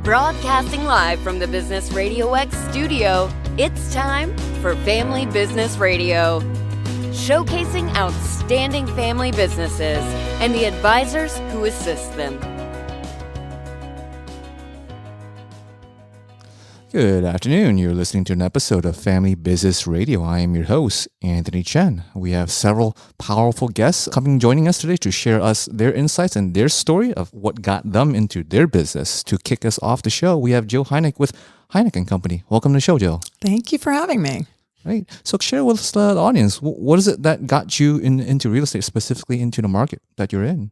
Broadcasting live from the Business RadioX studio, it's time for Family Business Radio. Showcasing outstanding family businesses and the advisors who assist them. Good afternoon. You're listening to an episode of Family Business Radio. I am your host, Anthony Chen. We have several powerful guests joining us today to share us their insights and their story of what got them into their business. To kick us off the show, we have Jill Heineck with Heineck Company. Welcome to the show, Jill. Thank you for having me. Right. So share with us, the audience, what is it that got you into real estate, specifically into the market that you're in?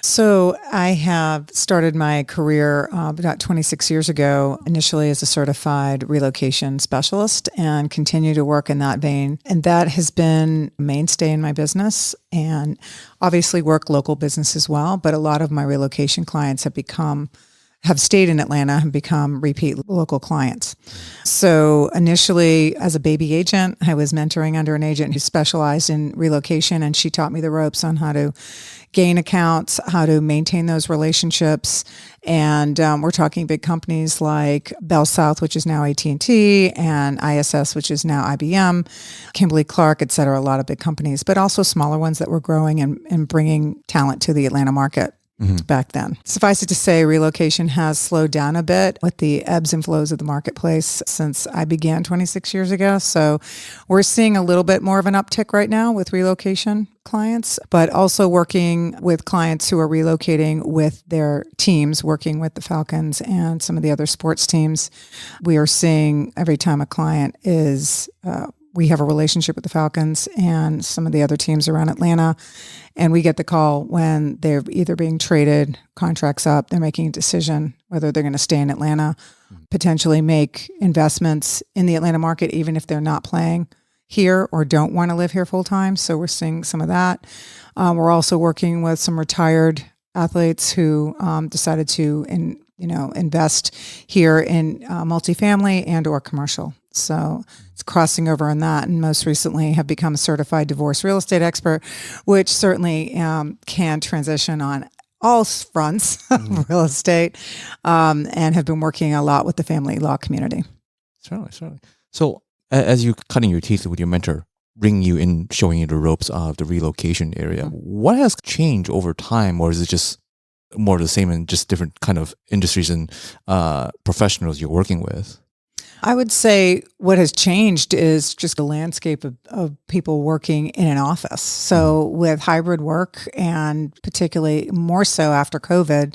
So I have started my career about 26 years ago, initially as a certified relocation specialist, and continue to work in that vein. And that has been a mainstay in my business, and obviously work local business as well. But a lot of my relocation clients have stayed in Atlanta and become repeat local clients. So initially as a baby agent, I was mentoring under an agent who specialized in relocation, and she taught me the ropes on how to gain accounts, how to maintain those relationships. And we're talking big companies like Bell South, which is now AT&T, and ISS, which is now IBM, Kimberly-Clark, et cetera, a lot of big companies, but also smaller ones that were growing and bringing talent to the Atlanta market. Back then. Suffice it to say, relocation has slowed down a bit with the ebbs and flows of the marketplace since I began 26 years ago. So we're seeing a little bit more of an uptick right now with relocation clients, but also working with clients who are relocating with their teams, working with the Falcons and some of the other sports teams. We are seeing every time a client we have a relationship with the Falcons and some of the other teams around Atlanta, and we get the call when they're either being traded, contracts up, they're making a decision whether they're going to stay in Atlanta, potentially make investments in the Atlanta market, even if they're not playing here or don't want to live here full time. So we're seeing some of that. We're also working with some retired athletes who decided to invest here in multifamily and or commercial. So it's crossing over on that, and most recently have become a certified divorce real estate expert, which certainly can transition on all fronts of real estate, and have been working a lot with the family law community. Certainly. So as you're cutting your teeth with your mentor, bringing you in, showing you the ropes of the relocation area, what has changed over time, or is it just more of the same in just different kind of industries and professionals you're working with? I would say what has changed is just the landscape of people working in an office. So with hybrid work, and particularly more so after COVID,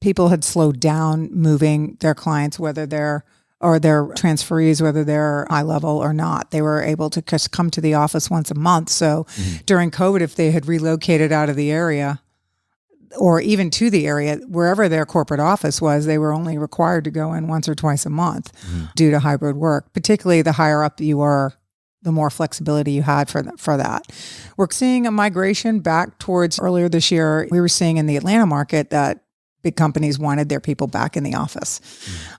people had slowed down moving their clients, whether their transferees, whether they're high level or not. They were able to just come to the office once a month. So during COVID, if they had relocated out of the area, or even to the area, wherever their corporate office was, they were only required to go in once or twice a month due to hybrid work. Particularly the higher up you were, the more flexibility you had for that. We're seeing a migration back towards earlier this year. We were seeing in the Atlanta market that big companies wanted their people back in the office.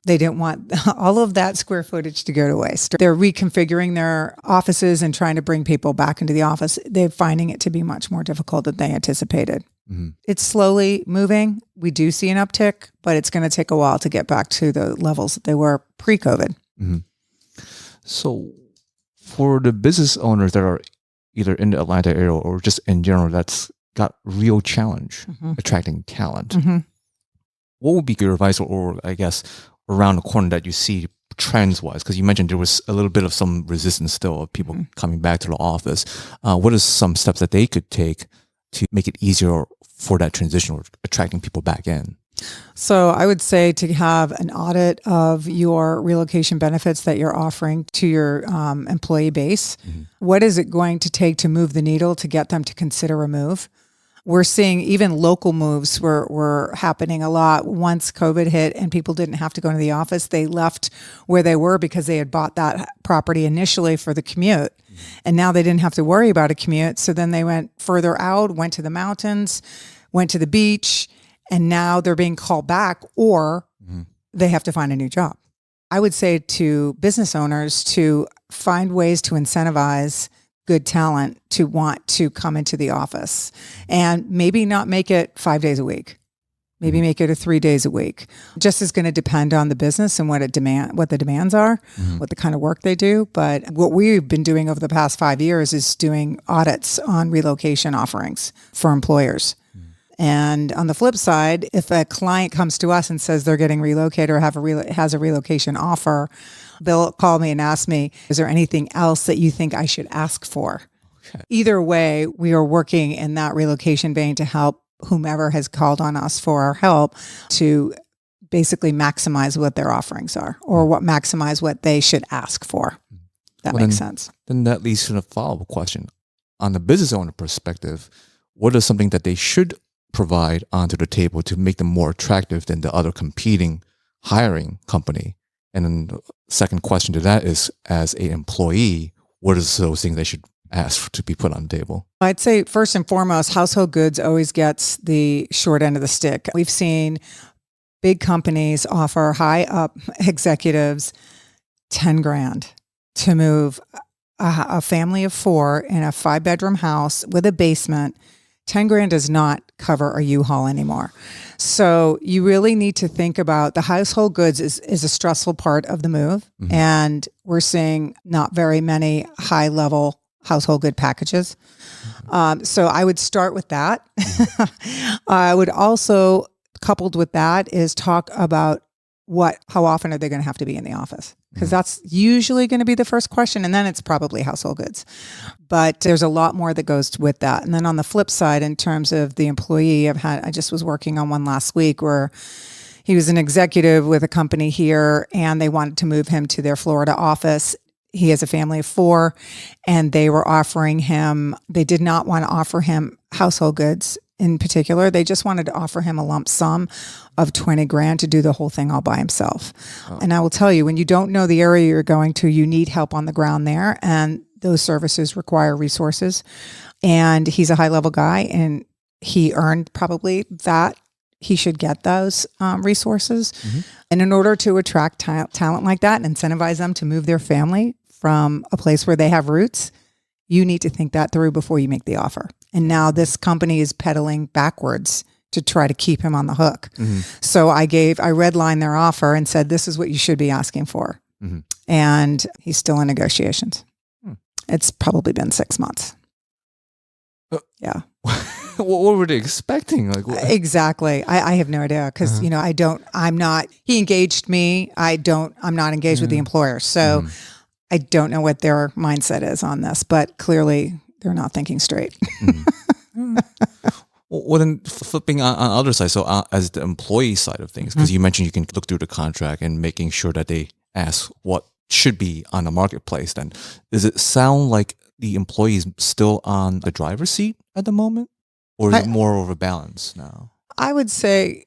They didn't want all of that square footage to go to waste. They're reconfiguring their offices and trying to bring people back into the office. They're finding it to be much more difficult than they anticipated. It's slowly moving. We do see an uptick, but it's going to take a while to get back to the levels that they were pre-COVID. So for the business owners that are either in the Atlanta area or just in general, that's got real challenge attracting talent. What would be your advice, or I guess around the corner that you see trends-wise? Because you mentioned there was a little bit of some resistance still of people coming back to the office. What are some steps that they could take to make it easier for that transition or attracting people back in? So I would say to have an audit of your relocation benefits that you're offering to your employee base. What is it going to take to move the needle to get them to consider a move? We're seeing even local moves were happening a lot. Once COVID hit and people didn't have to go into the office, they left where they were because they had bought that property initially for the commute. And now they didn't have to worry about a commute. So then they went further out, went to the mountains, went to the beach, and now they're being called back, or they have to find a new job. I would say to business owners to find ways to incentivize good talent to want to come into the office, and maybe not make it 5 days a week. Maybe make it a 3 days a week. Just is going to depend on the business and what the demands are, what the kind of work they do. But what we've been doing over the past 5 years is doing audits on relocation offerings for employers. And on the flip side, if a client comes to us and says they're getting relocated or has a relocation offer, they'll call me and ask me, is there anything else that you think I should ask for? Okay. Either way, we are working in that relocation vein to help whomever has called on us for our help to basically maximize what their offerings are or maximize what they should ask for. That makes sense. Then that leads to the follow-up question. On the business owner perspective, what is something that they should provide onto the table to make them more attractive than the other competing hiring company? And then the second question to that is, as an employee, what is those things they should ask to be put on the table? I'd say first and foremost, household goods always gets the short end of the stick. We've seen big companies offer high up executives 10 grand to move a family of 4 in a 5-bedroom house with a basement. 10 grand does not cover a U-Haul anymore. So you really need to think about the household goods is a stressful part of the move. And we're seeing not very many high level household good packages. So I would start with that. I would also, coupled with that, is talk about how often are they going to have to be in the office? Because that's usually going to be the first question. And then it's probably household goods. But there's a lot more that goes with that. And then on the flip side, in terms of the employee, I just was working on one last week where he was an executive with a company here and they wanted to move him to their Florida office. He has a family of 4 and they did not want to offer him household goods in particular. They just wanted to offer him a lump sum of 20 grand to do the whole thing all by himself. Oh. And I will tell you, when you don't know the area you're going to, you need help on the ground there. And those services require resources. And he's a high level guy and he earned probably that. He should get those resources. And in order to attract talent like that and incentivize them to move their family from a place where they have roots, you need to think that through before you make the offer. And now this company is pedaling backwards to try to keep him on the hook. So I redlined their offer and said, this is what you should be asking for. And he's still in negotiations. It's probably been 6 months. Yeah. What were they expecting? Exactly. I have no idea because, he engaged me. I'm not engaged with the employer. So I don't know what their mindset is on this, but clearly they're not thinking straight. Well, then flipping on the other side, so as the employee side of things, because you mentioned you can look through the contract and making sure that they ask what should be on the marketplace, then does it sound like the employee is still on the driver's seat at the moment? Or is it more of a balance now? I would say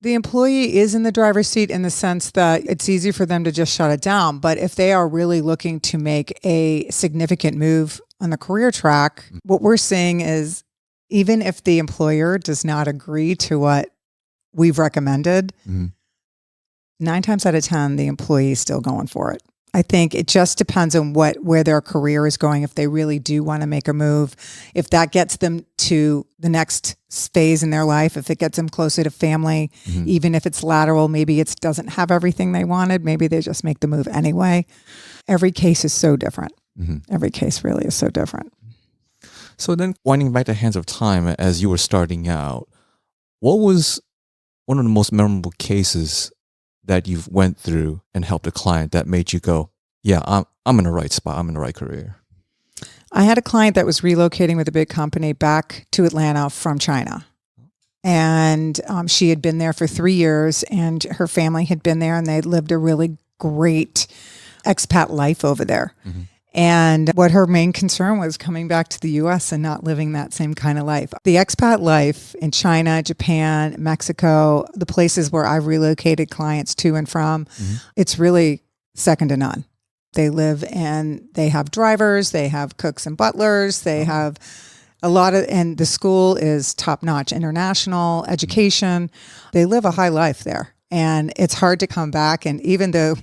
the employee is in the driver's seat in the sense that it's easy for them to just shut it down. But if they are really looking to make a significant move on the career track, what we're seeing is even if the employer does not agree to what we've recommended, 9 times out of 10, the employee is still going for it. I think it just depends on where their career is going. If they really do want to make a move, if that gets them to the next phase in their life, if it gets them closer to family, even if it's lateral, maybe it doesn't have everything they wanted. Maybe they just make the move anyway. Every case is so different. Every case really is so different. So then winding back the hands of time as you were starting out, what was one of the most memorable cases that you've went through and helped a client that made you go, yeah, I'm in the right spot. I'm in the right career? I had a client that was relocating with a big company back to Atlanta from China. And she had been there for 3 years and her family had been there and they lived a really great expat life over there. And what her main concern was coming back to the U.S. and not living that same kind of life. The expat life in China, Japan, Mexico, the places where I've relocated clients to and from, it's really second to none. They live and they have drivers, they have cooks and butlers, they have and the school is top-notch international education. They live a high life there. And it's hard to come back. And even though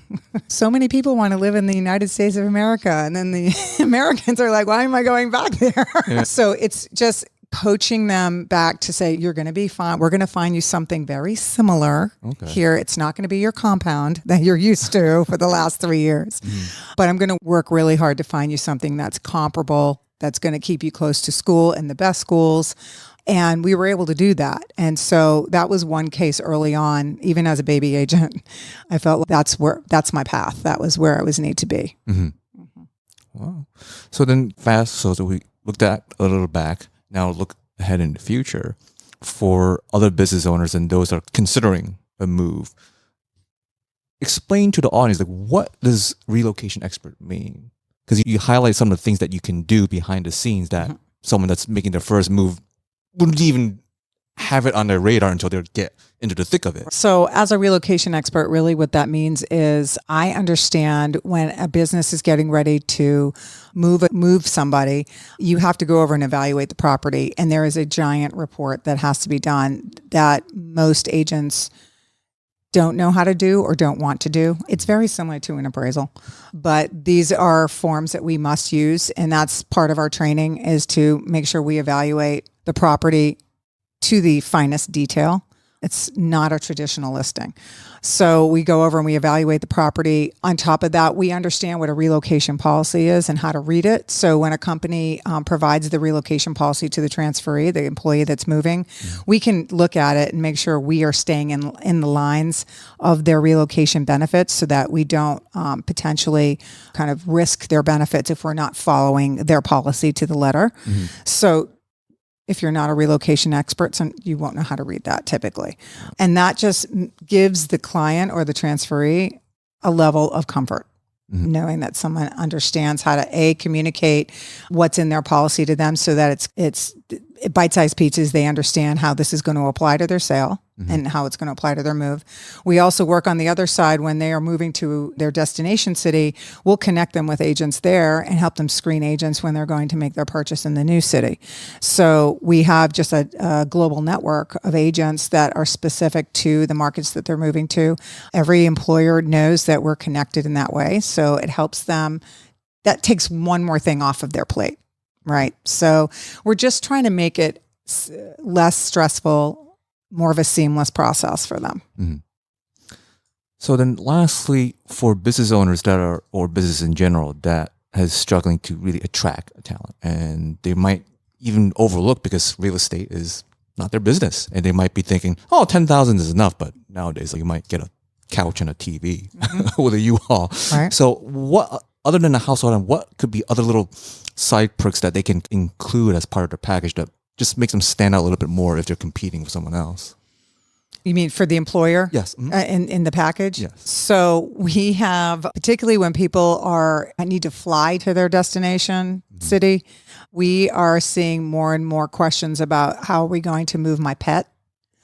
so many people want to live in the United States of America, and then the Americans are like, why am I going back there? Yeah. So it's just coaching them back to say, you're going to be fine. We're going to find you something very similar here. It's not going to be your compound that you're used to for the last 3 years, but I'm going to work really hard to find you something that's comparable, that's going to keep you close to school and the best schools. And we were able to do that. And so that was one case early on, even as a baby agent, I felt that's my path. That was where I was need to be. Wow. So then so we looked at a little back, now look ahead in the future for other business owners and those that are considering a move. Explain to the audience, like, what does relocation expert mean? Because you highlight some of the things that you can do behind the scenes that someone that's making their first move wouldn't even have it on their radar until they get into the thick of it. So as a relocation expert, really what that means is I understand when a business is getting ready to move somebody, you have to go over and evaluate the property. And there is a giant report that has to be done that most agents don't know how to do or don't want to do. It's very similar to an appraisal, but these are forms that we must use. And that's part of our training, is to make sure we evaluate the property to the finest detail. It's not a traditional listing. So we go over and we evaluate the property. On top of that, we understand what a relocation policy is and how to read it. So when a company provides the relocation policy to the transferee, the employee that's moving, we can look at it and make sure we are staying in the lines of their relocation benefits so that we don't potentially kind of risk their benefits if we're not following their policy to the letter. So if you're not a relocation expert, so you won't know how to read that typically. And that just gives the client or the transferee a level of comfort, knowing that someone understands how to communicate what's in their policy to them so that it's bite-sized pieces. They understand how this is going to apply to their sale and how it's going to apply to their move. We also work on the other side when they are moving to their destination city. We'll connect them with agents there and help them screen agents when they're going to make their purchase in the new city. So we have just a global network of agents that are specific to the markets that they're moving to. Every employer knows that we're connected in that way. So it helps them. That takes one more thing off of their plate. Right. So we're just trying to make it less stressful, more of a seamless process for them. So then lastly, for business owners or business in general that is struggling to really attract a talent, and they might even overlook because real estate is not their business, and they might be thinking, oh, 10,000 is enough. But nowadays, you might get a couch and a TV with a U-Haul. Right. So what, other than a household item, what could be other little side perks that they can include as part of their package that just makes them stand out a little bit more if they're competing with someone else? You mean for the employer? Yes. In the package? Yes. So we have, particularly when people need to fly to their destination city, we are seeing more and more questions about how are we going to move my pet?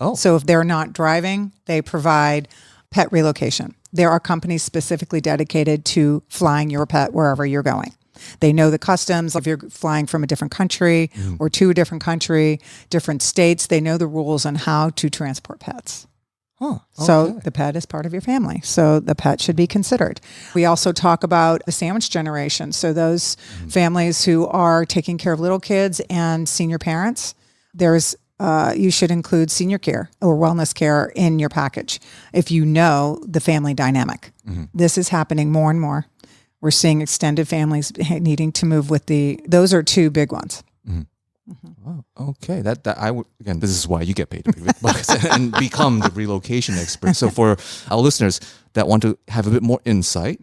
Oh. So if they're not driving, they provide pet relocation. There are companies specifically dedicated to flying your pet wherever you're going. They know the customs. If you're flying from a different country or to a different country, different states, they know the rules on how to transport pets. Huh, okay. So the pet is part of your family. So the pet should be considered. We also talk about the sandwich generation. So those families who are taking care of little kids and senior parents, you should include senior care or wellness care in your package if you know the family dynamic. This is happening more and more. We're seeing extended families needing to move with those are two big ones. Oh, okay. That I would, again, this is why you get paid to be with Bucks and become the relocation expert. So for our listeners that want to have a bit more insight,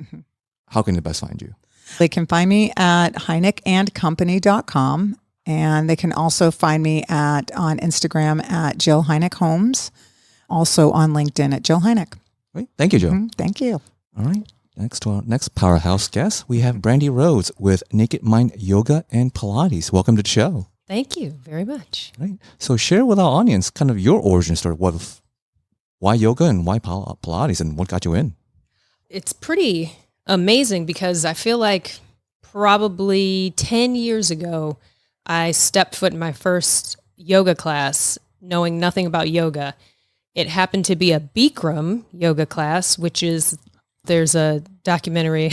how can they best find you? They can find me at HeinecandCompany.com, and they can also find me on Instagram at Jill Heineck Homes, also on LinkedIn at Jill Heineck. Great. Thank you, Jill. Thank you. All right. Next to our next powerhouse guest, we have Brandi Rhodes with Naked Mind Yoga and Pilates. Welcome to the show. Thank you very much. Right. So share with our audience kind of your origin story. Why yoga and why Pilates and what got you in? It's pretty amazing because I feel like probably 10 years ago, I stepped foot in my first yoga class knowing nothing about yoga. It happened to be a Bikram yoga class, which is... There's a documentary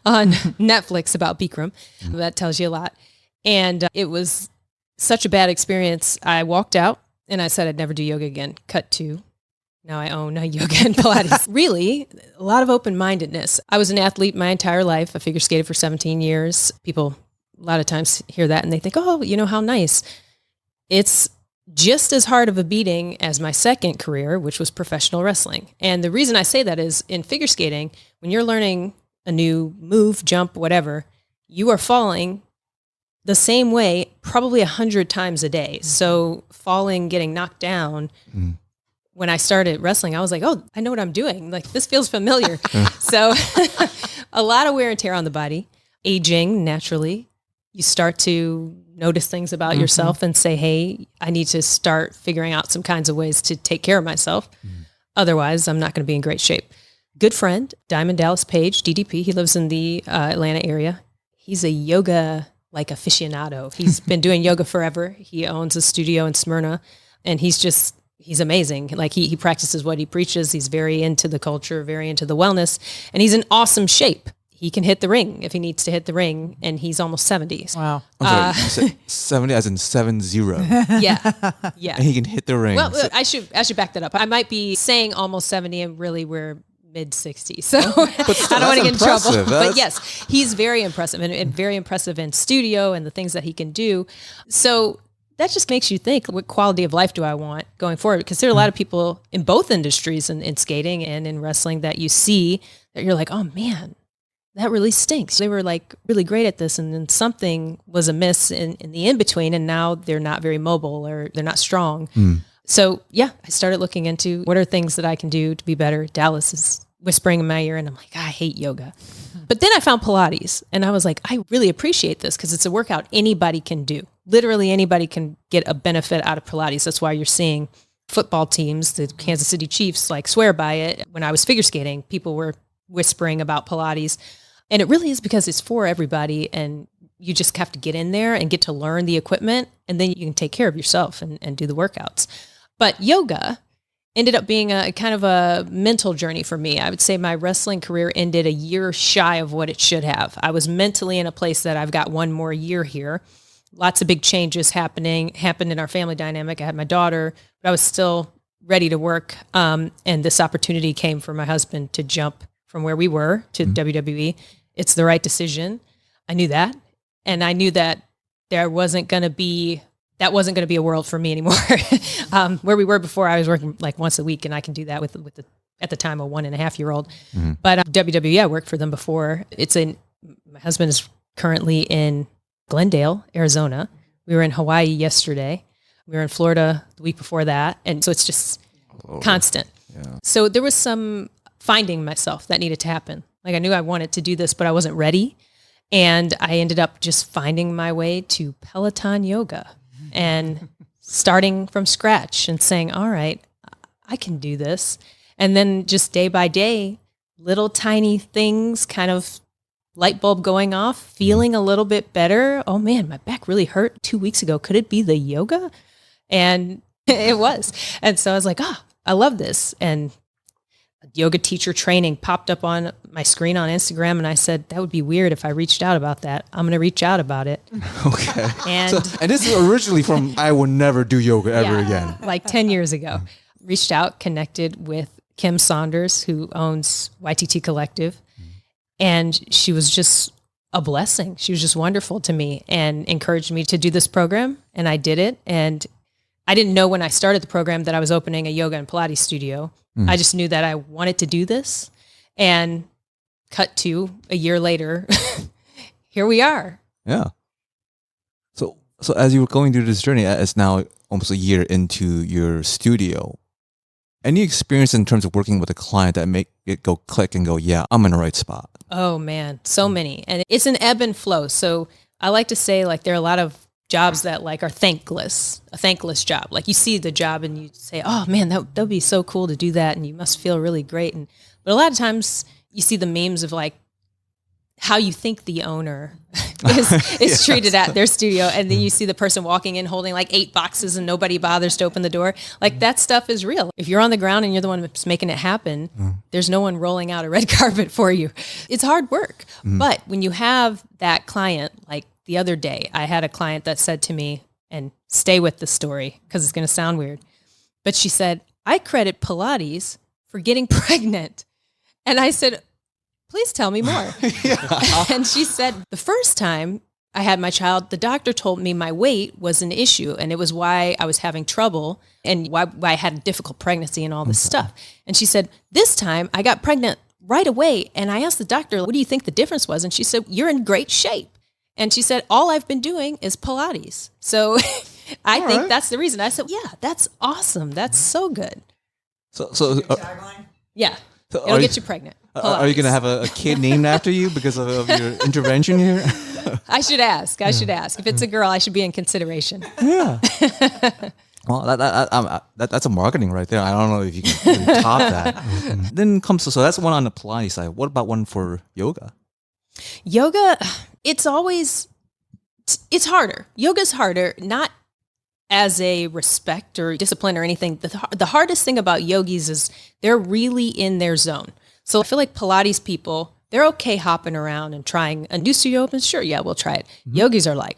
on Netflix about Bikram that tells you a lot. And it was such a bad experience. I walked out and I said I'd never do yoga again. Cut to now I own a yoga and Pilates. Really, a lot of open-mindedness. I was an athlete my entire life. I figure skated for 17 years. People a lot of times hear that and they think, oh, how nice. It's just as hard of a beating as my second career, which was professional wrestling. And the reason I say that is in figure skating, when you're learning a new move, jump, whatever, you are falling the same way probably 100 times a day. So falling, getting knocked down. When I started wrestling, I was like, oh, I know what I'm doing. Like, this feels familiar. So a lot of wear and tear on the body. Aging, naturally, you start to notice things about yourself and say, hey, I need to start figuring out some kinds of ways to take care of myself. Otherwise, I'm not going to be in great shape. Good friend, Diamond Dallas Page, DDP. He lives in the Atlanta area. He's a yoga aficionado. He's been doing yoga forever. He owns a studio in Smyrna, and he's amazing. Like he practices what he preaches. He's very into the culture, very into the wellness, and he's in awesome shape. He can hit the ring if he needs to hit the ring, and he's almost 70. Wow. I'm sorry, 70 as in 70. Yeah. And he can hit the ring. Well, I should back that up. I might be saying almost 70, and really we're mid 60s. So I don't want to get in trouble. But yes, he's very impressive and very impressive in studio and the things that he can do. So that just makes you think, what quality of life do I want going forward? Because there are a lot of people in both industries, in skating and in wrestling, that you see that you're like, oh man, that really stinks. They were like really great at this, and then something was amiss in the in-between, and now they're not very mobile or they're not strong. So yeah, I started looking into what are things that I can do to be better. Dallas is whispering in my ear, and I'm like, I hate yoga. But then I found Pilates, and I was like, I really appreciate this because it's a workout anybody can do. Literally anybody can get a benefit out of Pilates. That's why you're seeing football teams, the Kansas City Chiefs, like swear by it. When I was figure skating, people were whispering about Pilates. And it really is because it's for everybody, and you just have to get in there and get to learn the equipment, and then you can take care of yourself and do the workouts. But yoga ended up being a kind of a mental journey for me. I would say my wrestling career ended a year shy of what it should have. I was mentally in a place that I've got one more year here. Lots of big changes happened in our family dynamic. I had my daughter, but I was still ready to work. And this opportunity came for my husband to jump from where we were to WWE. It's the right decision. I knew that. And I knew that that wasn't going to be a world for me anymore. Where we were before, I was working like once a week, and I can do that with at the time, a 1.5-year-old. But WWE, I worked for them before. My husband is currently in Glendale, Arizona. We were in Hawaii yesterday. We were in Florida the week before that. And so it's just constant. Yeah. So there was some finding myself that needed to happen. Like I knew I wanted to do this, but I wasn't ready. And I ended up just finding my way to Peloton yoga and starting from scratch and saying, all right, I can do this. And then just day by day, little tiny things, kind of light bulb going off, feeling a little bit better. Oh man, my back really hurt 2 weeks ago. Could it be the yoga? And it was. And so I was like, I love this. And yoga teacher training popped up on my screen on Instagram, and I said, that would be weird if I reached out about that. I'm going to reach out about it. Okay. And this is originally from, I will never do yoga ever again. Like 10 years ago. Reached out, connected with Kim Saunders, who owns YTT Collective. And she was just a blessing. She was just wonderful to me and encouraged me to do this program. And I did it. And I didn't know when I started the program that I was opening a yoga and Pilates studio. I just knew that I wanted to do this, and cut to a year later, here we are. Yeah. So as you were going through this journey, it's now almost a year into your studio. Any experience in terms of working with a client that make it go click and go, yeah, I'm in the right spot? Oh man, so many. And it's an ebb and flow. So I like to say like there are a lot of jobs that like are a thankless job. Like you see the job and you say, oh man, that would be so cool to do that. And you must feel really great. But a lot of times you see the memes of like how you think the owner is treated at their studio. And then you see the person walking in holding like 8 boxes and nobody bothers to open the door. Like that stuff is real. If you're on the ground and you're the one that's making it happen, there's no one rolling out a red carpet for you. It's hard work. But when you have that client, like the other day, I had a client that said to me, and stay with the story because it's going to sound weird. But she said, I credit Pilates for getting pregnant. And I said, please tell me more. And she said, the first time I had my child, the doctor told me my weight was an issue and it was why I was having trouble and why I had a difficult pregnancy and all this stuff. And she said, this time I got pregnant right away. And I asked the doctor, what do you think the difference was? And she said, you're in great shape. And she said, all I've been doing is Pilates. So I think that's the reason. I said, yeah, that's awesome. That's so good. So Yeah. So It'll get you pregnant. Are you going to have a kid named after you because of your intervention here? I should ask. If it's a girl, I should be in consideration. Yeah. Well, that's a marketing right there. I don't know if you can really top that. Then comes so that's one on the Pilates side. What about one for yoga? Yoga, it's harder. Yoga's harder, not as a respect or discipline or anything. The hardest thing about yogis is they're really in their zone. So I feel like Pilates people, they're okay hopping around and trying a new studio open. Sure, yeah, we'll try it. Yogis are like,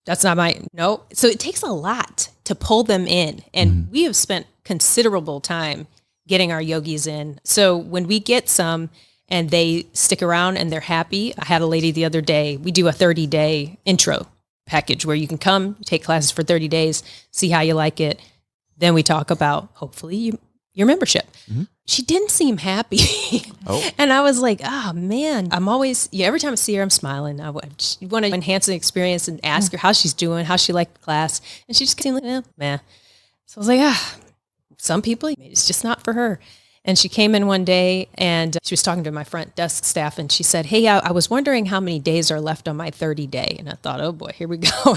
that's not no. So it takes a lot to pull them in. And we have spent considerable time getting our yogis in. So when we get some and they stick around and they're happy, I had a lady the other day, we do a 30-day intro package where you can come, take classes for 30 days, see how you like it. Then we talk about, hopefully, your membership. She didn't seem happy. And I was like, man, I'm always, every time I see her, I'm smiling. I want to enhance the experience and ask her how she's doing, how she liked the class. And she just seemed like, meh. So I was like, some people, it's just not for her. And she came in one day and she was talking to my front desk staff and she said, hey, I was wondering how many days are left on my 30-day. And I thought, oh boy, here we go.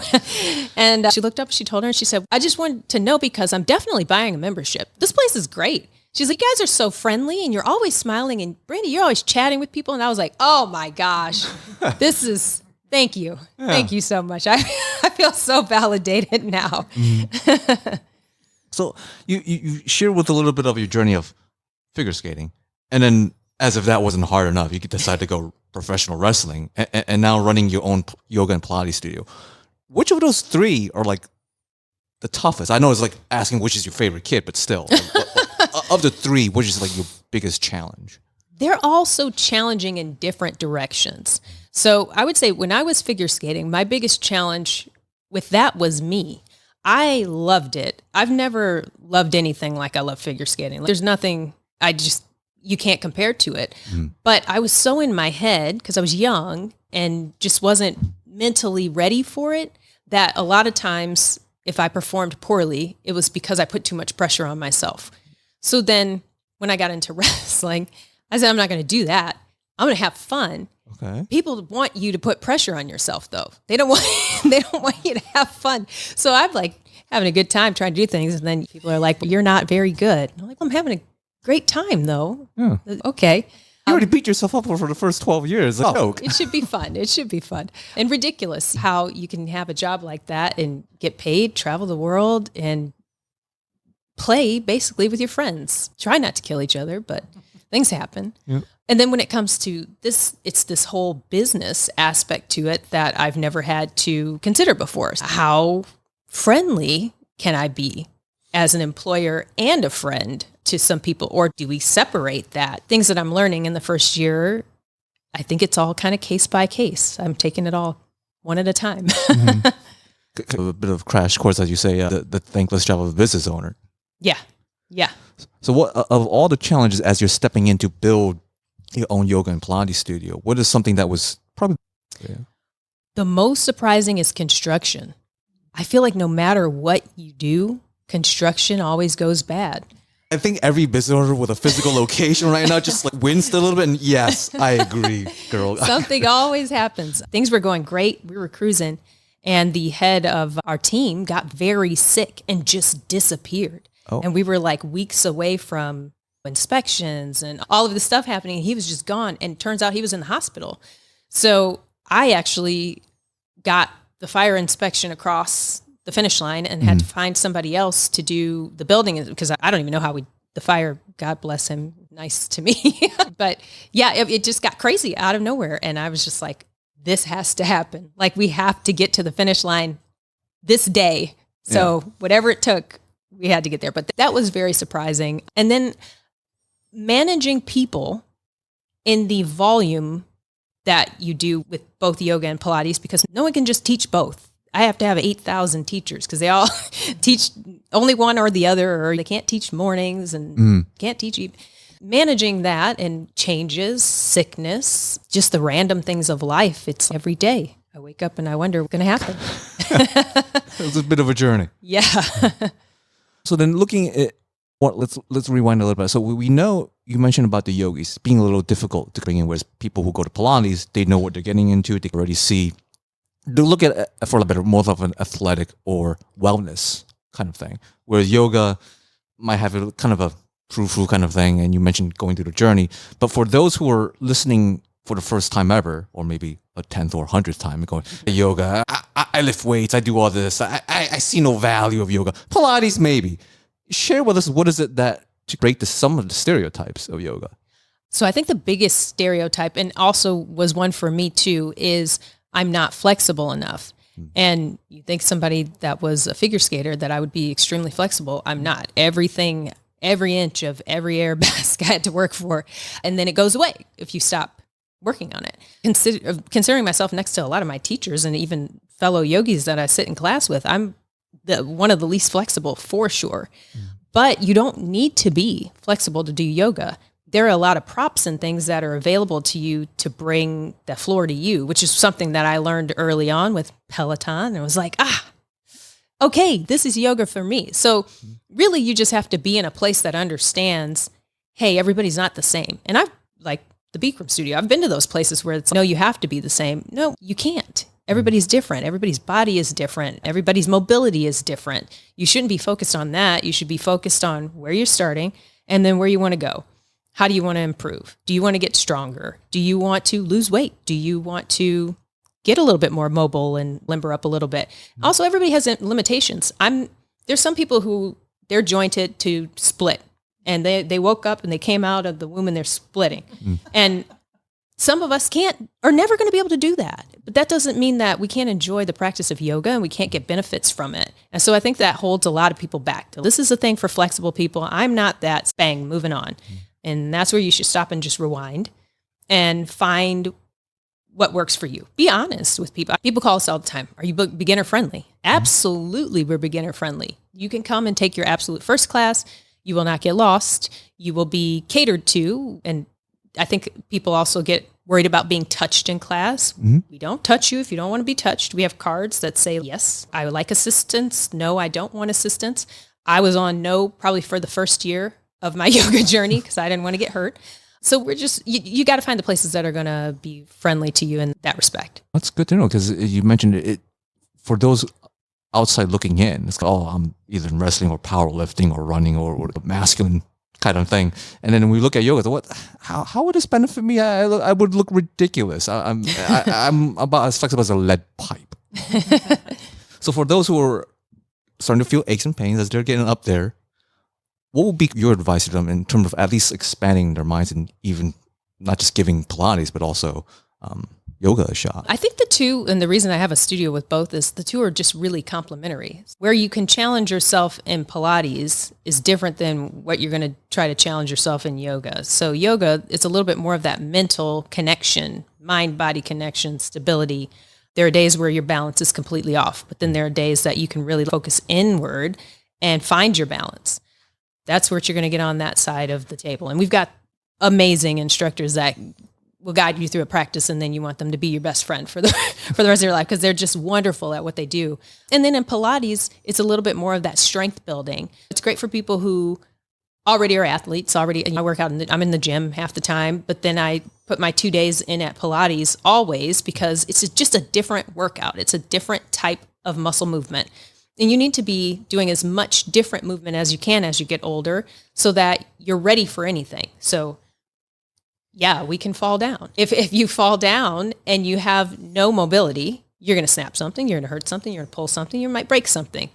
And she looked up, she told her, and she said, I just wanted to know because I'm definitely buying a membership. This place is great. She's like, you guys are so friendly and you're always smiling. And Brandi, you're always chatting with people. And I was like, oh my gosh, thank you. Yeah. Thank you so much. I feel so validated now. So you share with a little bit of your journey of figure skating. And then as if that wasn't hard enough, you could decide to go professional wrestling and now running your own yoga and Pilates studio. Which of those three are like the toughest? I know it's like asking which is your favorite kid, but still. Of the three, which is like your biggest challenge? They're all so challenging in different directions. So I would say when I was figure skating, my biggest challenge with that was me. I loved it. I've never loved anything like I love figure skating. There's nothing you can't compare to it. But I was so in my head because I was young and just wasn't mentally ready for it that a lot of times if I performed poorly, it was because I put too much pressure on myself. So then when I got into wrestling, I said, I'm not going to do that. I'm going to have fun. Okay. People want you to put pressure on yourself though. They don't want you to have fun. So I'm like having a good time trying to do things. And then people are like, well, you're not very good. And I'm like, well, I'm having a great time though. Yeah. Okay. You already beat yourself up for the first 12 years. It should be fun. It should be fun. And ridiculous how you can have a job like that and get paid, travel the world and play basically with your friends. Try not to kill each other, but things happen. Yeah. And then when it comes to this, it's this whole business aspect to it that I've never had to consider before. How friendly can I be as an employer and a friend to some people? Or do we separate that? Things that I'm learning in the first year, I think it's all kind of case by case. I'm taking it all one at a time. A bit of crash course, as you say, the thankless job of a business owner. Yeah. Yeah. So what of all the challenges as you're stepping in to build your own yoga and Pilates studio, what is something that was probably... Yeah. The most surprising is construction. I feel like no matter what you do, construction always goes bad. I think every business owner with a physical location right now just like winced a little bit. And yes, I agree, girl. Something always happens. Things were going great. We were cruising. And the head of our team got very sick and just disappeared. Oh. And we were like weeks away from inspections and all of this stuff happening. He was just gone. And it turns out he was in the hospital. So I actually got the fire inspection across the finish line and had to find somebody else to do the building because I don't even know how the fire, God bless him, nice to me. But yeah, it just got crazy out of nowhere. And I was just like, this has to happen. Like we have to get to the finish line this day. So whatever it took, we had to get there. But that was very surprising. And then managing people in the volume that you do with both yoga and Pilates, because no one can just teach both. I have to have 8,000 teachers because they all teach only one or the other, or they can't teach mornings and can't teach even. Managing that and changes, sickness, just the random things of life. It's every day. I wake up and I wonder what's going to happen. It's a bit of a journey. Yeah. So then looking at let's rewind a little bit. So we know you mentioned about the yogis being a little difficult to bring in, whereas people who go to Pilates, they know what they're getting into. They already see, they look at it for a better, more of an athletic or wellness kind of thing. Whereas yoga might have a kind of a frou-frou kind of thing. And you mentioned going through the journey. But for those who are listening for the first time ever, or maybe a 10th or 100th time, going, yoga, I lift weights, I do all this. I see no value of yoga. Pilates, maybe. Share with us, what is it that to break some of the stereotypes of yoga? So I think the biggest stereotype, and also was one for me too, is I'm not flexible enough. And you think somebody that was a figure skater that I would be extremely flexible. I'm not. Everything, every inch of every air mask I had to work for. And then it goes away if you stop working on it. Considering myself next to a lot of my teachers and even fellow yogis that I sit in class with, I'm one of the least flexible for sure. But you don't need to be flexible to do yoga. There are a lot of props and things that are available to you to bring the floor to you, which is something that I learned early on with Peloton. And it was like, okay, this is yoga for me. So really you just have to be in a place that understands, hey, everybody's not the same. And I've like the Bikram studio, I've been to those places where it's, no, you have to be the same. No, you can't. Everybody's different. Everybody's body is different. Everybody's mobility is different. You shouldn't be focused on that. You should be focused on where you're starting and then where you want to go. How do you want to improve? Do you want to get stronger? Do you want to lose weight? Do you want to get a little bit more mobile and limber up a little bit? Also, everybody has limitations. There's some people who they're jointed to split, and they woke up and they came out of the womb and they're splitting. And some of us are never going to be able to do that. But that doesn't mean that we can't enjoy the practice of yoga and we can't get benefits from it. And so I think that holds a lot of people back. This is a thing for flexible people. I'm not that. Bang, moving on. And that's where you should stop and just rewind and find what works for you. Be honest with people. People call us all the time. Are you beginner friendly? Absolutely, we're beginner friendly. You can come and take your absolute first class. You will not get lost. You will be catered to. And I think people also get worried about being touched in class. We don't touch you if you don't want to be touched. We have cards that say, yes, I would like assistance. No, I don't want assistance. I was on no probably for the first year of my yoga journey because I didn't want to get hurt. So we're just, you got to find the places that are going to be friendly to you in that respect. That's good to know, because you mentioned it for those outside looking in. It's like, I'm either in wrestling or powerlifting or running or masculine kind of thing. And then we look at yoga, how would this benefit me? I would look ridiculous. I'm about as flexible as a lead pipe. So for those who are starting to feel aches and pains as they're getting up there, what would be your advice to them in terms of at least expanding their minds and even not just giving Pilates, but also yoga a shot? I think the two, and the reason I have a studio with both is the two are just really complementary. Where you can challenge yourself in Pilates is different than what you're going to try to challenge yourself in yoga. So yoga, it's a little bit more of that mental connection, mind-body connection, stability. There are days where your balance is completely off, but then there are days that you can really focus inward and find your balance. That's what you're going to get on that side of the table. And we've got amazing instructors that will guide you through a practice, and then you want them to be your best friend for the rest of your life because they're just wonderful at what they do. And then in Pilates, it's a little bit more of that strength building. It's great for people who already are athletes. I work out, I'm in the gym half the time, but then I put my 2 days in at Pilates always because it's just a different workout. It's a different type of muscle movement. And you need to be doing as much different movement as you can as you get older so that you're ready for anything. So yeah, we can fall down. If you fall down and you have no mobility, you're going to snap something, you're going to hurt something, you're going to pull something, you might break something.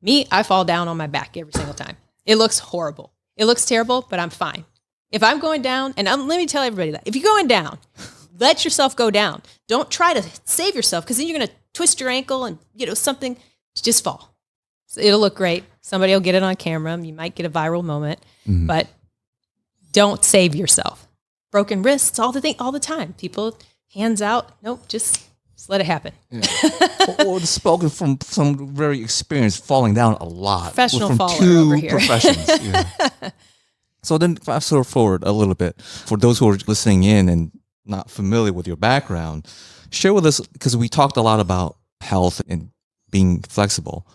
Me, I fall down on my back every single time. It looks horrible. It looks terrible, but I'm fine. If I'm going down, and let me tell everybody that, if you're going down, let yourself go down. Don't try to save yourself because then you're going to twist your ankle and something. just fall. It'll look great. Somebody will get it on camera. You might get a viral moment, but don't save yourself. Broken wrists, all the time. People, hands out. Nope, just let it happen. Yeah. Or spoken from some very experienced falling down a lot. Professional from faller two over here. professions. Yeah. So then fast forward a little bit. For those who are listening in and not familiar with your background, share with us, because we talked a lot about health and being flexible.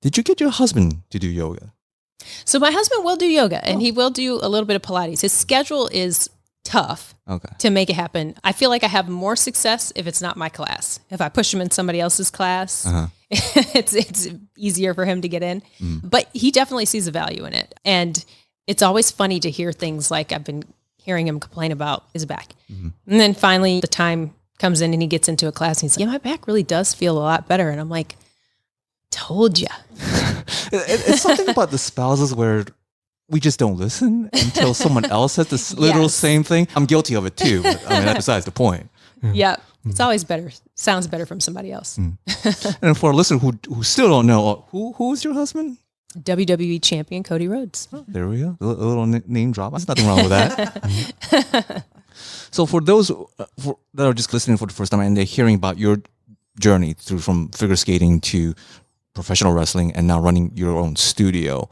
Did you get your husband to do yoga? So my husband will do yoga, and he will do a little bit of Pilates. His schedule is tough to make it happen. I feel like I have more success if it's not my class. If I push him in somebody else's class, it's easier for him to get in. But he definitely sees the value in it. And it's always funny to hear things like I've been hearing him complain about his back. And then finally the time comes in and he gets into a class and he's like, yeah, my back really does feel a lot better. And I'm like, told you. It's something about the spouses where we just don't listen until someone else says this literal same thing. I'm guilty of it too. But, I mean, that's besides the point. Yeah. It's always better. Sounds better from somebody else. And for a listener who still don't know, who's your husband? WWE champion Cody Rhodes. Oh, there we go. A little name drop. There's nothing wrong with that. So for those that are just listening for the first time and they're hearing about your journey from figure skating to professional wrestling and now running your own studio,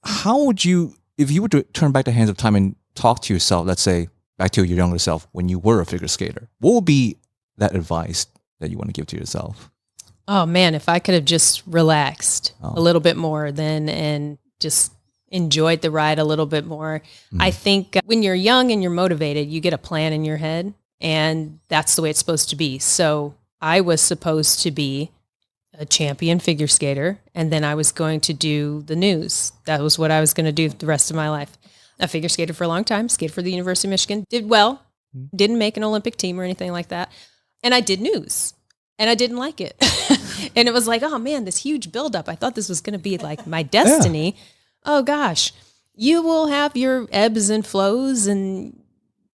how would you, if you were to turn back the hands of time and talk to yourself, let's say back to your younger self when you were a figure skater, what would be that advice that you want to give to yourself? Oh man, if I could have just relaxed a little bit more then and just enjoyed the ride a little bit more. I think when you're young and you're motivated, you get a plan in your head and that's the way it's supposed to be. So I was supposed to be a champion figure skater, and then I was going to do the news. That was what I was going to do the rest of my life. I figure skated for a long time, skated for the University of Michigan, did well, didn't make an Olympic team or anything like that. And I did news, and I didn't like it. And it was like, oh man, this huge buildup. I thought this was going to be like my destiny. Oh gosh, you will have your ebbs and flows, and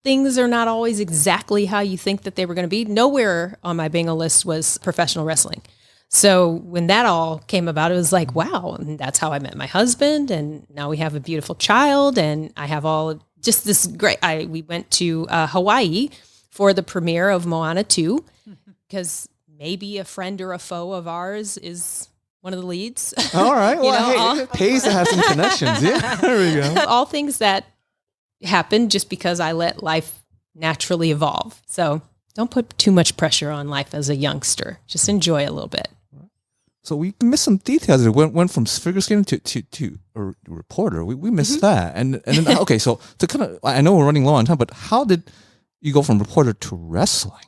things are not always exactly how you think that they were going to be. Nowhere on my bingo list was professional wrestling. So when that all came about, it was like, wow. And that's how I met my husband. And now we have a beautiful child. And I have all just this great, we went to Hawaii for the premiere of Moana 2, because maybe a friend or a foe of ours is one of the leads. All right. Well, hey, it pays to have some connections. Yeah, there we go. All things that happened just because I let life naturally evolve. So don't put too much pressure on life as a youngster. Just enjoy a little bit. So we missed some details. It went from figure skating to a reporter. We missed that. And then, okay, so to kind of, I know we're running low on time, but how did you go from reporter to wrestling?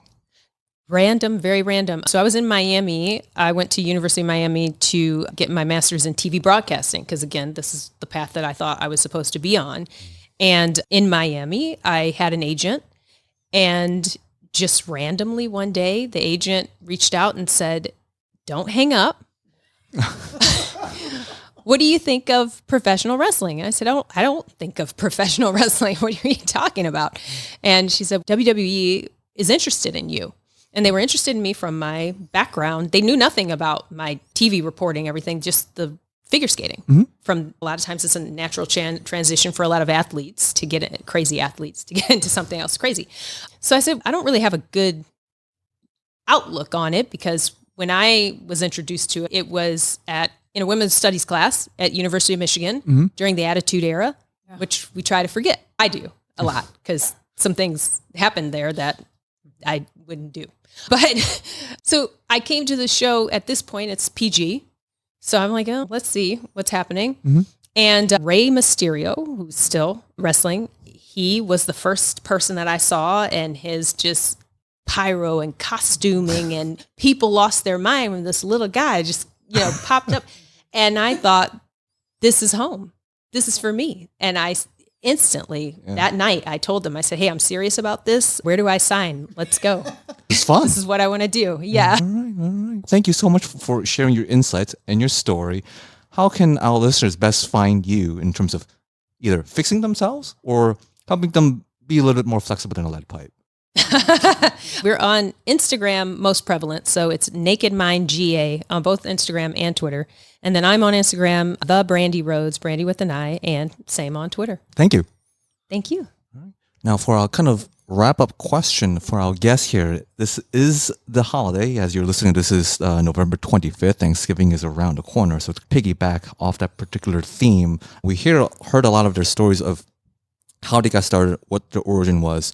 Random, very random. So I was in Miami. I went to University of Miami to get my master's in TV broadcasting, because again, this is the path that I thought I was supposed to be on. And in Miami, I had an agent, and just randomly one day, the agent reached out and said, don't hang up. What do you think of professional wrestling? And I said, I don't think of professional wrestling. What are you talking about? And she said, WWE is interested in you. And they were interested in me from my background. They knew nothing about my TV reporting, everything, just the figure skating. From a lot of times it's a natural transition for a lot of athletes to get crazy athletes to get into something else crazy. So I said, I don't really have a good outlook on it, because when I was introduced to it, it was in a women's studies class at University of Michigan during the Attitude Era, which we try to forget. I do a lot, because some things happened there that I wouldn't do. But so I came to the show. At this point, it's PG. So I'm like, oh, let's see what's happening. And Rey Mysterio, who's still wrestling, he was the first person that I saw, and his just pyro and costuming, and people lost their mind when this little guy just, popped up. And I thought, this is home. This is for me. And I instantly, that night, I told them, I said, hey, I'm serious about this. Where do I sign? Let's go. It's fun. This is what I want to do. Yeah. All right. Thank you so much for sharing your insights and your story. How can our listeners best find you in terms of either fixing themselves or helping them be a little bit more flexible than a lead pipe? We're on Instagram most prevalent. So it's Naked Mind GA on both Instagram and Twitter. And then I'm on Instagram, the Brandi Rhodes, Brandi with an I, and same on Twitter. Thank you. Thank you. Now, for our kind of wrap-up question for our guest here, this is the holiday. As you're listening, this is November 25th. Thanksgiving is around the corner. So to piggyback off that particular theme, we heard a lot of their stories of how they got started, what their origin was.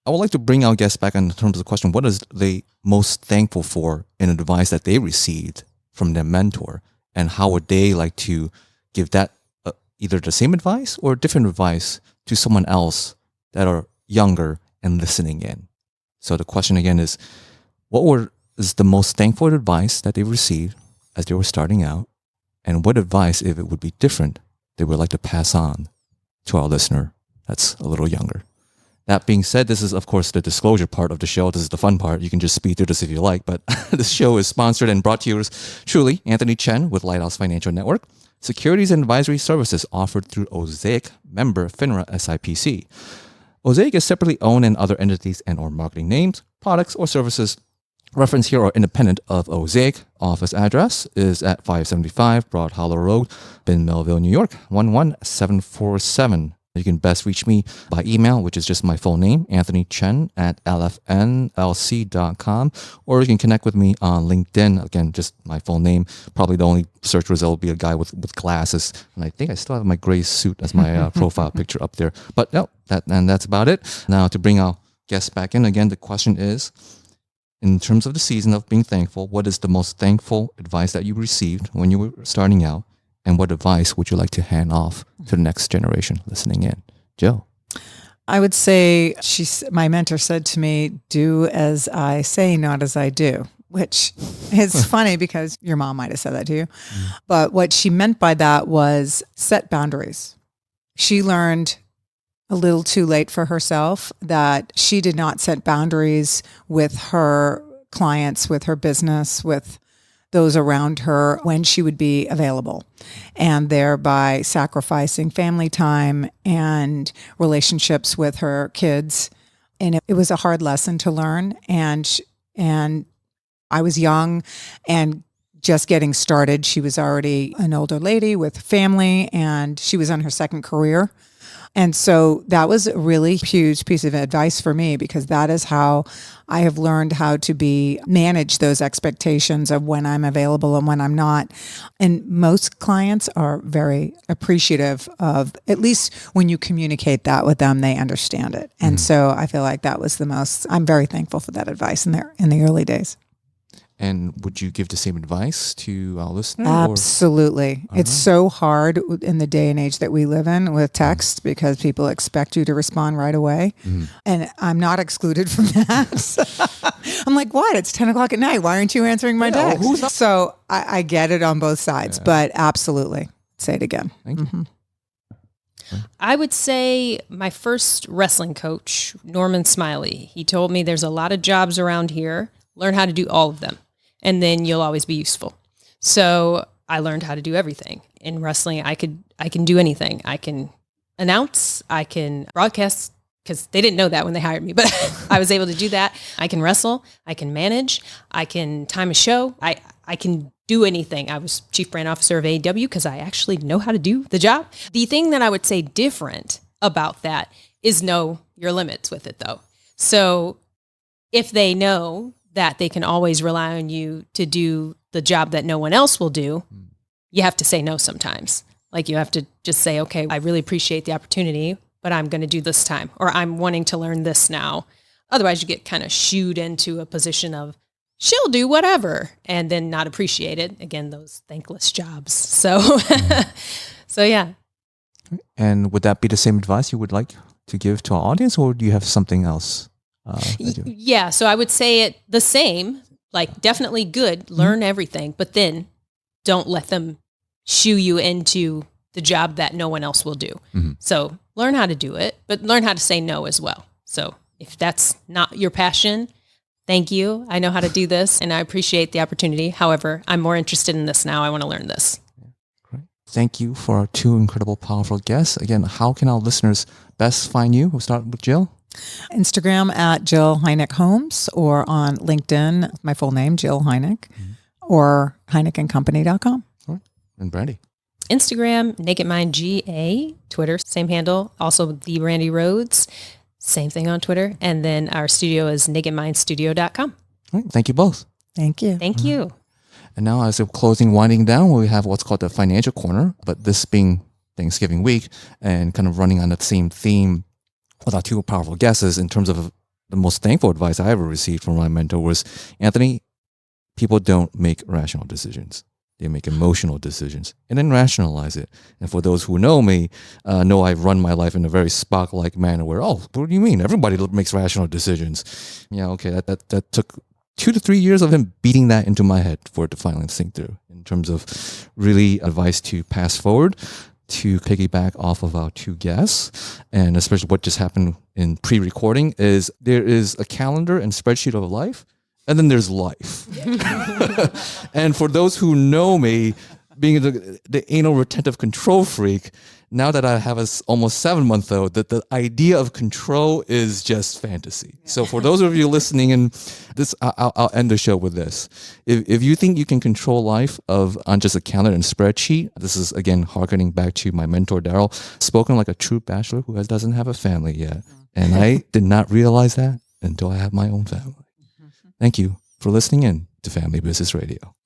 I would like to bring our guests back in terms of the question, what is they most thankful for in advice that they received from their mentor? And how would they like to give that either the same advice or different advice to someone else that are younger and listening in? So the question again is, is the most thankful advice that they received as they were starting out? And what advice, if it would be different, they would like to pass on to our listener that's a little younger? That being said, this is, of course, the disclosure part of the show. This is the fun part. You can just speed through this if you like. But this show is sponsored and brought to yours truly, Anthony Chen with Lighthouse Financial Network. Securities and advisory services offered through Osaic, member FINRA SIPC. Osaic is separately owned, and other entities and or marketing names, products, or services referenced here are independent of Osaic. Office address is at 575 Broad Hollow Road, in Melville, New York, 11747. You can best reach me by email, which is just my full name, Anthony Chen at lfnlc.com, or you can connect with me on LinkedIn. Again, just my full name. Probably the only search result will be a guy with glasses, and I think I still have my gray suit as my profile picture up there. But no, that's about it. Now to bring our guests back in again, the question is, in terms of the season of being thankful, what is the most thankful advice that you received when you were starting out? And what advice would you like to hand off to the next generation listening in? Jill? I would say my mentor said to me, do as I say, not as I do, which is funny because your mom might have said that to you. But what she meant by that was set boundaries. She learned a little too late for herself that she did not set boundaries with her clients, with her business, with those around her when she would be available, and thereby sacrificing family time and relationships with her kids. And it was a hard lesson to learn. And I was young and just getting started. She was already an older lady with family, and she was on her second career. And so that was a really huge piece of advice for me, because that is how I have learned how to manage those expectations of when I'm available and when I'm not. And most clients are very appreciative of, at least when you communicate that with them, they understand it. And so I feel like that was I'm very thankful for that advice in the early days. And would you give the same advice to our listeners? Absolutely. It's so hard in the day and age that we live in with text, because people expect you to respond right away. And I'm not excluded from that. I'm like, what? It's 10 o'clock at night. Why aren't you answering my text? So I get it on both sides, but absolutely. Say it again. Thank you. I would say my first wrestling coach, Norman Smiley, he told me there's a lot of jobs around here. Learn how to do all of them, and then you'll always be useful. So I learned how to do everything. In wrestling, I can do anything. I can announce, I can broadcast, because they didn't know that when they hired me, but I was able to do that. I can wrestle, I can manage, I can time a show. I can do anything. I was chief brand officer of AEW because I actually know how to do the job. The thing that I would say different about that is know your limits with it, though. So if they know that they can always rely on you to do the job that no one else will do, you have to say no sometimes. Like, you have to just say, okay, I really appreciate the opportunity, but I'm going to do this time, or I'm wanting to learn this now. Otherwise, you get kind of shooed into a position of, she'll do whatever, and then not appreciate it. Again, those thankless jobs. So, so yeah. And would that be the same advice you would like to give to our audience, or do you have something else? Yeah, so I would say it the same, like definitely good, learn everything, but then don't let them shoo you into the job that no one else will do. So learn how to do it, but learn how to say no as well. So if that's not your passion, thank you. I know how to do this and I appreciate the opportunity. However, I'm more interested in this now. I want to learn this. Great. Thank you for our two incredible, powerful guests. Again, how can our listeners best find you? We'll start with Jill. Instagram at Jill Heineck Homes, or on LinkedIn, my full name, Jill Heineck, or HeineckenCompany.com. All right. And Brandi. Instagram, Naked Mind GA, Twitter, same handle. Also, the Brandi Rhodes, same thing on Twitter. And then our studio is nakedmindstudio.com. All right. Thank you both. Thank you. Thank you. And now, as we're closing, winding down, we have what's called the financial corner. But this being Thanksgiving week and kind of running on that same theme with our two powerful guesses in terms of the most thankful advice I ever received from my mentor was, Anthony, people don't make rational decisions. They make emotional decisions and then rationalize it. And for those who know me, know I run my life in a very Spock-like manner where, oh, what do you mean? Everybody makes rational decisions. Yeah, okay, that took 2 to 3 years of him beating that into my head for it to finally sink through in terms of really advice to pass forward, to piggyback off of our two guests, and especially what just happened in pre-recording is there is a calendar and spreadsheet of life, and then there's life. And for those who know me, being the anal retentive control freak, now that I have a almost 7-month-old, that the idea of control is just fantasy. So for those of you listening, and this, I'll end the show with this. If you think you can control life on just a calendar and spreadsheet, this is again harkening back to my mentor Daryl, spoken like a true bachelor who doesn't have a family yet. And I did not realize that until I have my own family. Thank you for listening in to Family Business Radio.